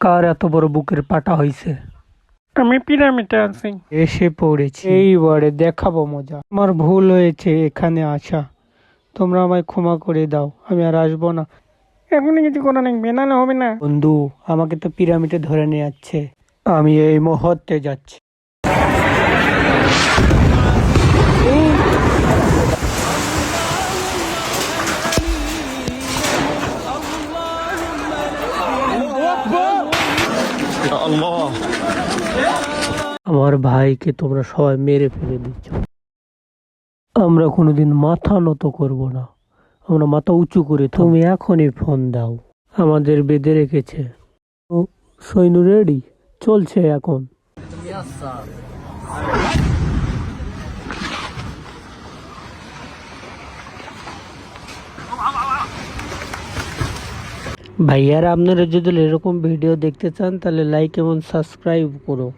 কার এত বড় বুকের পাটা হইছে? আমি পিরামিডে আছি। এসে পড়েছি, এইবারে দেখাবো মজা। আমার ভুল হয়েছে এখানে আসা, তোমরা আমায় ক্ষমা করে দাও, আমি আর আসবো না। এখনই কিছু করা নেই, বেনালে হবে না। বন্ধু, আমাকে তো পিরামিডে ধরে নিয়ে যাচ্ছে, আমি এই মুহূর্তে যাচ্ছি। আমার ভাইকে তোমরা সবাই মেরে ফেলে দিচ্ছ, আমরা কোনোদিন মাথা নত করব না, আমরা মাথা উঁচু করে তুমি এখনই ফোন দাও, আমাদের বেঁধে রেখেছে। ও, সৈনু রেডি, চলছে এখন। ভাইয়ারা, আপনারা যদি এরকম ভিডিও দেখতে চান তাহলে লাইক এবং সাবস্ক্রাইব করো।